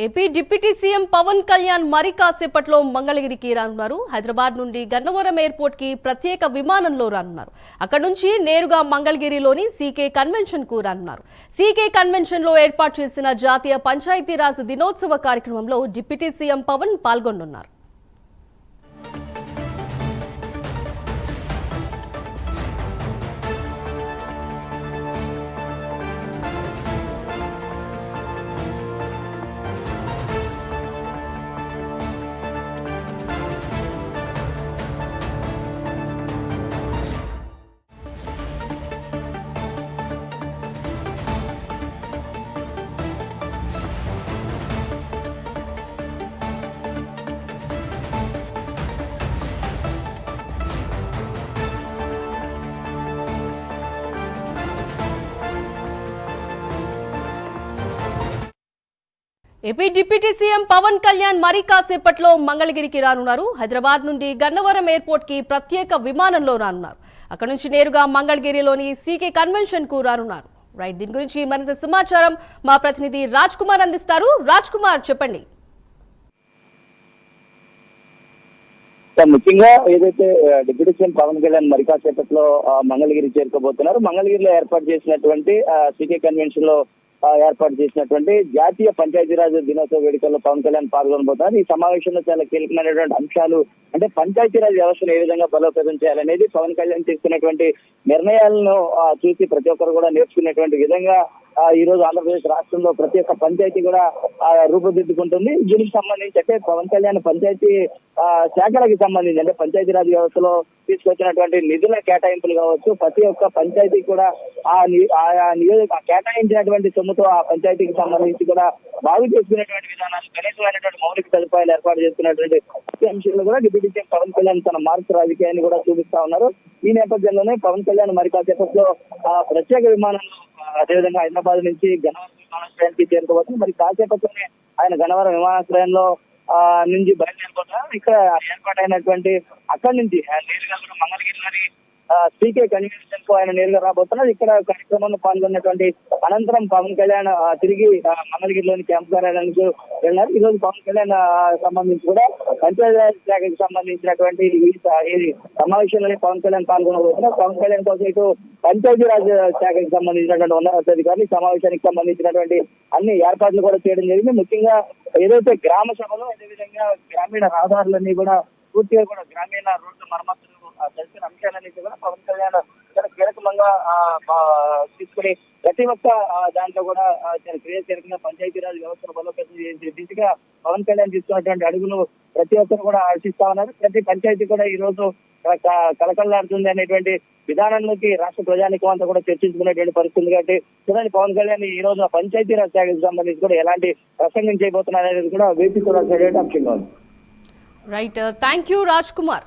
AP deputy CM Pawan Kalyan మరి కాసేపట్లో మంగళగిరికి రానున్నారు. హైదరాబాద్ నుండి గన్నవరం ఎయిర్పోర్ట్ కి ప్రత్యేక విమానంలో రానున్నారు. అక్కడ నుంచి నేరుగా మంగళగిరిలోని సీకే కన్వెన్షన్ కు రానున్నారు. సీకే కన్వెన్షన్ లో ఏర్పాటు చేసిన జాతీయ పంచాయతీరాజ్ దినోత్సవ కార్యక్రమంలో డిప్యూటీ సీఎం పవన్ పాల్గొనున్నారు. AP deputy CM Pawan Kalyan మరి కాసేపట్లో మంగళగిరికి రానున్నారు. హైదరాబాద్ నుండి గన్నవరం ఎయిర్పోర్ట్ కి ప్రత్యేక విమానంలో రానున్నారు. అక్కడ నుంచి నేరుగా మంగళగిరిలోని సీకే కన్వెన్షన్ కు రానున్నారు. రైట్, దీని గురించి మరింత సమాచారం మా ప్రతినిధి రాజ్ కుమార్ అందిస్తారు. రాజ్ కుమార్, చెప్పండి. ముఖ్యంగా ఏదైతే డిప్యూటీ సీఎం పవన్ కళ్యాణ్ మరి కాసేపట్లో మంగళగిరి చేరుకోబోతున్నారు. మంగళగిరిలో ఏర్పాటు చేసినటువంటి సీకే కన్వెన్షన్ లో ఏర్పాటు చేసినటువంటి జాతీయ పంచాయతీరాజ్ దినోత్సవ వేడుకల్లో పవన్ కళ్యాణ్ పాల్గొనబోతున్నారు. ఈ సమావేశంలో చాలా కీలకమైనటువంటి అంశాలు అంటే పంచాయతీరాజ్ వ్యవస్థను ఏ విధంగా బలోపేతం చేయాలనేది పవన్ కళ్యాణ్ తీసుకున్నటువంటి నిర్ణయాలను చూసి ప్రతి ఒక్కరు కూడా నేర్చుకునేటువంటి విధంగా ఈ రోజు ఆంధ్రప్రదేశ్ రాష్ట్రంలో ప్రతి ఒక్క పంచాయతీ కూడా రూపుదిద్దుకుంటుంది. దీనికి సంబంధించి అంటే పవన్ కళ్యాణ్ పంచాయతీ శాఖలకు సంబంధించి అంటే పంచాయతీరాజ్ వ్యవస్థలో తీసుకొచ్చినటువంటి నిధుల కేటాయింపులు కావచ్చు, ప్రతి ఒక్క పంచాయతీ కూడా కేటాయించినటువంటి సొమ్ముతో ఆ పంచాయతీకి సంబంధించి కూడా బాగు చేసుకునేటువంటి విధానాలు, కనీసమైనటువంటి మౌలిక సదుపాయాలు ఏర్పాటు చేసుకున్నటువంటి అంశాలు కూడా డిప్యూటీ సీఎం పవన్ కళ్యాణ్ తన మార్పు రాజకీయాన్ని కూడా చూపిస్తా ఉన్నారు. ఈ నేపథ్యంలోనే పవన్ కళ్యాణ్ మరి కాసేపట్లో ప్రత్యేక విమానంలో అదేవిధంగా హైదరాబాద్ నుంచి గన్నవరం విమానాశ్రయానికి చేరుకోవచ్చు. మరి కాసేపట్లోనే ఆయన గన్నవరం విమానాశ్రయంలో నుంచి బయలుదేరిపోతున్నారు. ఇక్కడ ఏర్పాటైనటువంటి అక్కడి నుంచి నేరుగా మంగళగిరిలోని సీకే కన్వెన్షన్ కు ఆయన నేరుగా రాబోతున్నారు. ఇక్కడ కార్యక్రమంలో పాల్గొన్నటువంటి అనంతరం పవన్ కళ్యాణ్ తిరిగి మంగళగిరిలోని క్యాంప్ కార్యాలయానికి వెళ్ళినారు. ఈ రోజు పవన్ కళ్యాణ్ సంబంధించి కూడా పంచాయతీరాజ్ శాఖకి సంబంధించినటువంటి ఈ సమావేశంలోనే పవన్ కళ్యాణ్ పాల్గొనబోతున్నారు. పవన్ కళ్యాణ్ కోసం ఇటు పంచాయతీరాజ్ శాఖకి సంబంధించినటువంటి ఉన్నతాధికారులు సమావేశానికి సంబంధించినటువంటి అన్ని ఏర్పాట్లు కూడా చేయడం జరిగింది. ముఖ్యంగా ఏదైతే గ్రామ సభలో అదేవిధంగా గ్రామీణ రహదారులన్నీ కూడా పూర్తిగా కూడా గ్రామీణ రోడ్ల మరమ్మతులు తెలిసిన అంశాలన్నీ కూడా పవన్ కళ్యాణ్ చాలా కీలకంగా తీసుకుని ప్రతి ఒక్క దాంట్లో కూడా చాలా క్రియాశీలకంగా పంచాయతీరాజ్ వ్యవస్థను బలోపేతం చేసే దిశగా పవన్ కళ్యాణ్ తీసుకున్నటువంటి అడుగులు ప్రతి ఒక్కరు కూడా ఆశిస్తా ఉన్నారు. ప్రతి పంచాయతీ కూడా ఈ రోజు కలకల్లాడుతుంది అనేటువంటి విధానంలోకి రాష్ట్ర ప్రజానికం అంతా కూడా చర్చించుకునేటువంటి పరిస్థితి. కాబట్టి చూడండి పవన్ కళ్యాణ్ ఈ రోజు పంచాయతీరాజ్ శాఖకు సంబంధించి కూడా ఎలాంటి ప్రసంగం చేయబోతున్నారు అనేది కూడా వేచి చూడాల్సిన అంశంగా ఉంది. Right, thank you Raj Kumar.